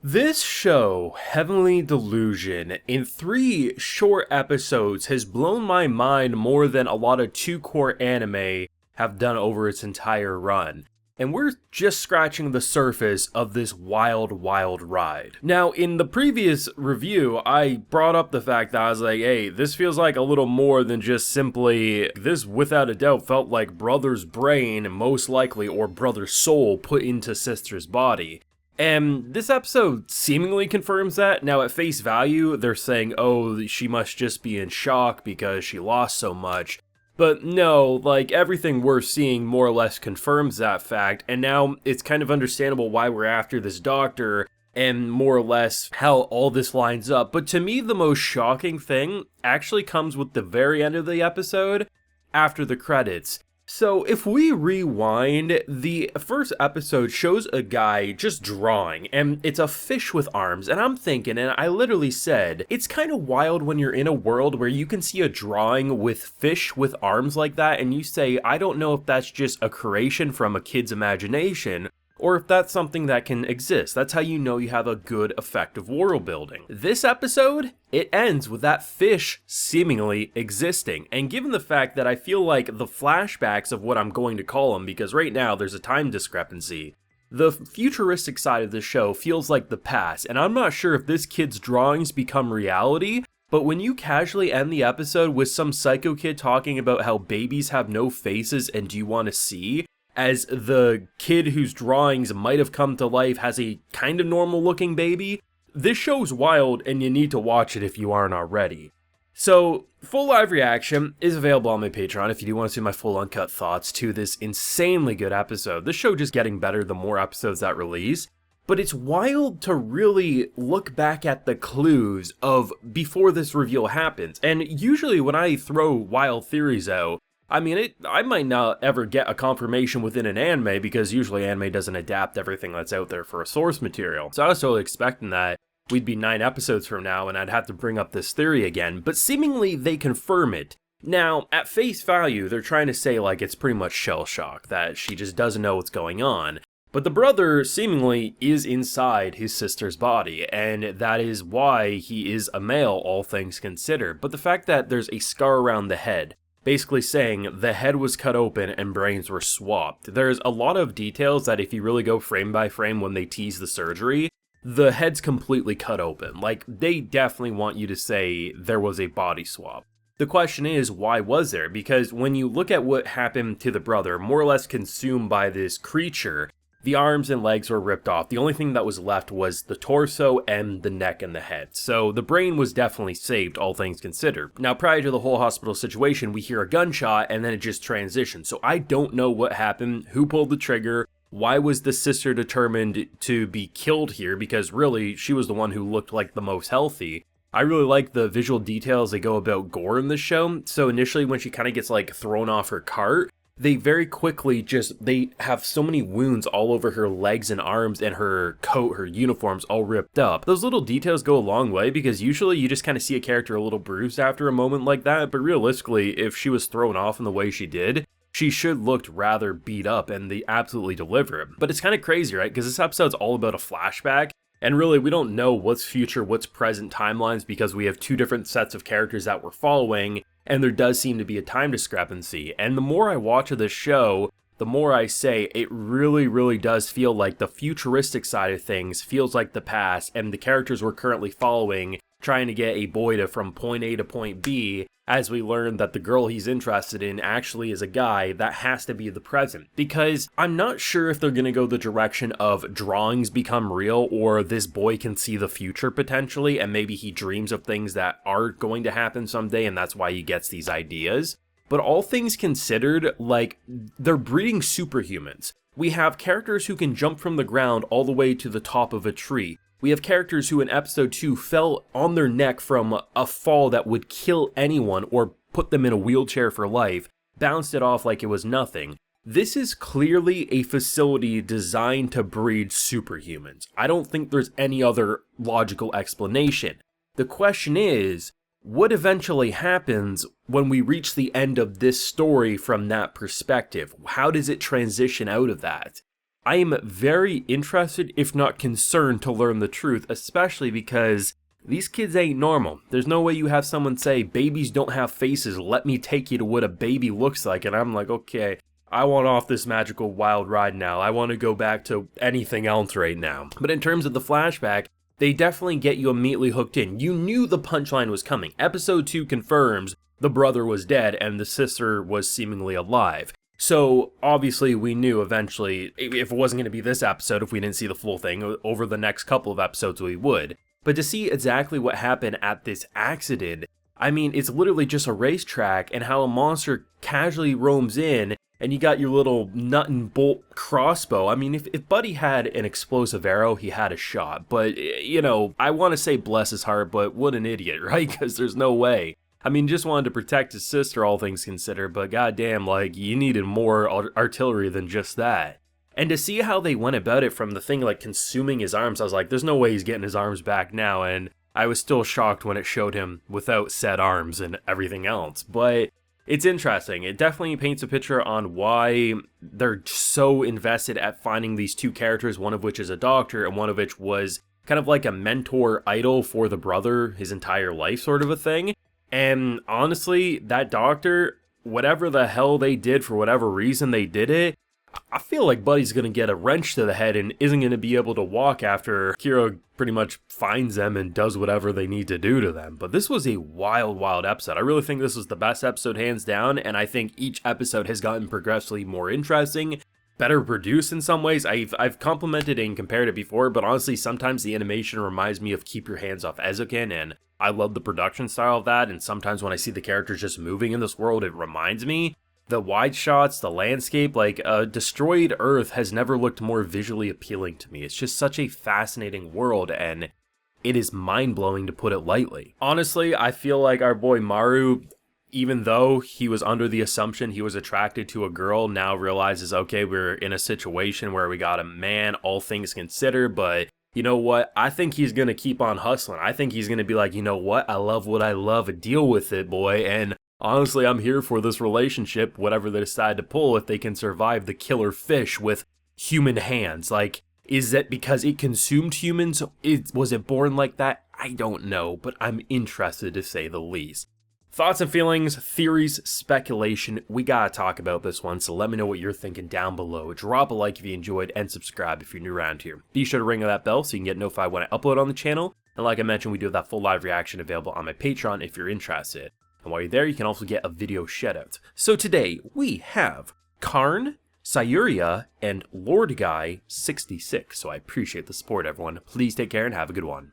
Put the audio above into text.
This show, Heavenly Delusion, in 3 short episodes has blown my mind more than a lot of 2-core anime have done over its entire run. And we're just scratching the surface of this wild, wild ride. Now, in the previous review, I brought up the fact that I was like, hey, this feels like a little more than just simply, this without a doubt felt like brother's brain, most likely, or brother's soul put into sister's body. And this episode seemingly confirms that. Now, at face value, they're saying, oh, she must just be in shock because she lost so much. But no, like, everything we're seeing more or less confirms that fact, and now it's kind of understandable why we're after this doctor, and more or less how all this lines up. But to me, the most shocking thing actually comes with the very end of the episode, after the credits. So if we rewind, the first episode shows a guy just drawing, and it's a fish with arms, and I'm thinking, and I literally said, it's kind of wild when you're in a world where you can see a drawing with fish with arms like that, and you say, I don't know if that's just a creation from a kid's imagination, or if that's something that can exist. That's how you know you have a good, effective world building. This episode, it ends with that fish seemingly existing. And given the fact that I feel like the flashbacks of what I'm going to call them, because right now there's a time discrepancy, the futuristic side of the show feels like the past, and I'm not sure if this kid's drawings become reality, but when you casually end the episode with some psycho kid talking about how babies have no faces and do you want to see, as the kid whose drawings might have come to life has a kind of normal looking baby, this show's wild and you need to watch it if you aren't already. So, full live reaction is available on my Patreon if you do want to see my full uncut thoughts to this insanely good episode. This show just getting better the more episodes that release, but it's wild to really look back at the clues of before this reveal happens. And usually when I throw wild theories out, I mean, I might not ever get a confirmation within an anime because usually anime doesn't adapt everything that's out there for a source material. So I was totally expecting that we'd be 9 episodes from now and I'd have to bring up this theory again, but seemingly they confirm it. Now, at face value, they're trying to say like it's pretty much shell shock, that she just doesn't know what's going on. But the brother seemingly is inside his sister's body, and that is why he is a male, all things considered. But the fact that there's a scar around the head, basically saying the head was cut open and brains were swapped. There's a lot of details that if you really go frame by frame when they tease the surgery, the head's completely cut open. Like, they definitely want you to say there was a body swap. The question is, why was there? Because when you look at what happened to the brother, more or less consumed by this creature, the arms and legs were ripped off. The only thing that was left was the torso and the neck and the head. So the brain was definitely saved, all things considered. Now, prior to the whole hospital situation, we hear a gunshot and then it just transitions. So I don't know what happened, who pulled the trigger, why was the sister determined to be killed here, because really, she was the one who looked like the most healthy. I really like the visual details they go about gore in this show. So initially when she kind of gets like thrown off her cart, they very quickly they have so many wounds all over her legs and arms, and her coat, her uniform's all ripped up. Those little details go a long way because usually you just kind of see a character a little bruised after a moment like that, but realistically, if she was thrown off in the way she did, she should looked rather beat up, and they absolutely deliver it. But it's kind of crazy, right? Because this episode's all about a flashback, and really we don't know what's future, what's present timelines because we have 2 different sets of characters that we're following, and there does seem to be a time discrepancy. And the more I watch of this show, the more I say it really, really does feel like the futuristic side of things feels like the past, and the characters we're currently following trying to get a boy to from point A to point B, as we learn that the girl he's interested in actually is a guy, that has to be the present. Because I'm not sure if they're going to go the direction of drawings become real, or this boy can see the future potentially, and maybe he dreams of things that are going to happen someday, and that's why he gets these ideas. But all things considered, like, they're breeding superhumans. We have characters who can jump from the ground all the way to the top of a tree. We have characters who in episode 2 fell on their neck from a fall that would kill anyone or put them in a wheelchair for life, bounced it off like it was nothing. This is clearly a facility designed to breed superhumans. I don't think there's any other logical explanation. The question is, what eventually happens when we reach the end of this story from that perspective? How does it transition out of that? I am very interested, if not concerned, to learn the truth, especially because these kids ain't normal. There's no way you have someone say, babies don't have faces, let me take you to what a baby looks like, and I'm like, okay, I want off this magical wild ride now. I want to go back to anything else right now. But in terms of the flashback, they definitely get you immediately hooked in. You knew the punchline was coming. Episode 2 confirms the brother was dead and the sister was seemingly alive. So obviously we knew eventually, if it wasn't going to be this episode, if we didn't see the full thing, over the next couple of episodes we would. But to see exactly what happened at this accident, I mean, it's literally just a racetrack and how a monster casually roams in and you got your little nut and bolt crossbow. I mean, if Buddy had an explosive arrow, he had a shot. But, you know, I want to say bless his heart, but what an idiot, right? Because there's no way. I mean, just wanted to protect his sister, all things considered, but goddamn, like, you needed more artillery than just that. And to see how they went about it from the thing, like, consuming his arms, I was like, there's no way he's getting his arms back now, and I was still shocked when it showed him without said arms and everything else. But it's interesting. It definitely paints a picture on why they're so invested at finding these two characters, one of which is a doctor, and one of which was kind of like a mentor idol for the brother his entire life, sort of a thing. And honestly, that doctor, whatever the hell they did for whatever reason they did it, I feel like Buddy's going to get a wrench to the head and isn't going to be able to walk after Kira pretty much finds them and does whatever they need to do to them. But this was a wild, wild episode. I really think this was the best episode hands down, and I think each episode has gotten progressively more interesting, better produced in some ways. I've complimented and compared it before, but honestly, sometimes the animation reminds me of Keep Your Hands Off Eizouken, and I love the production style of that, and sometimes when I see the characters just moving in this world, it reminds me. The wide shots, the landscape, like Destroyed Earth has never looked more visually appealing to me. It's just such a fascinating world, and it is mind-blowing to put it lightly. Honestly, I feel like our boy Maru, even though he was under the assumption he was attracted to a girl, now realizes, okay, we're in a situation where we got a man, all things considered, but you know what? I think he's going to keep on hustling. I think he's going to be like, you know what? I love what I love. Deal with it, boy. And honestly, I'm here for this relationship, whatever they decide to pull, if they can survive the killer fish with human hands. Like, is that because it consumed humans? Was it born like that? I don't know, but I'm interested to say the least. Thoughts and feelings, theories, speculation, we gotta talk about this one, so let me know what you're thinking down below. Drop a like if you enjoyed, and subscribe if you're new around here. Be sure to ring that bell so you can get notified when I upload on the channel, and like I mentioned, we do have that full live reaction available on my Patreon if you're interested. And while you're there, you can also get a video shoutout. So today, we have Karn, Sayuria, and Lord Guy 66, so I appreciate the support, everyone. Please take care and have a good one.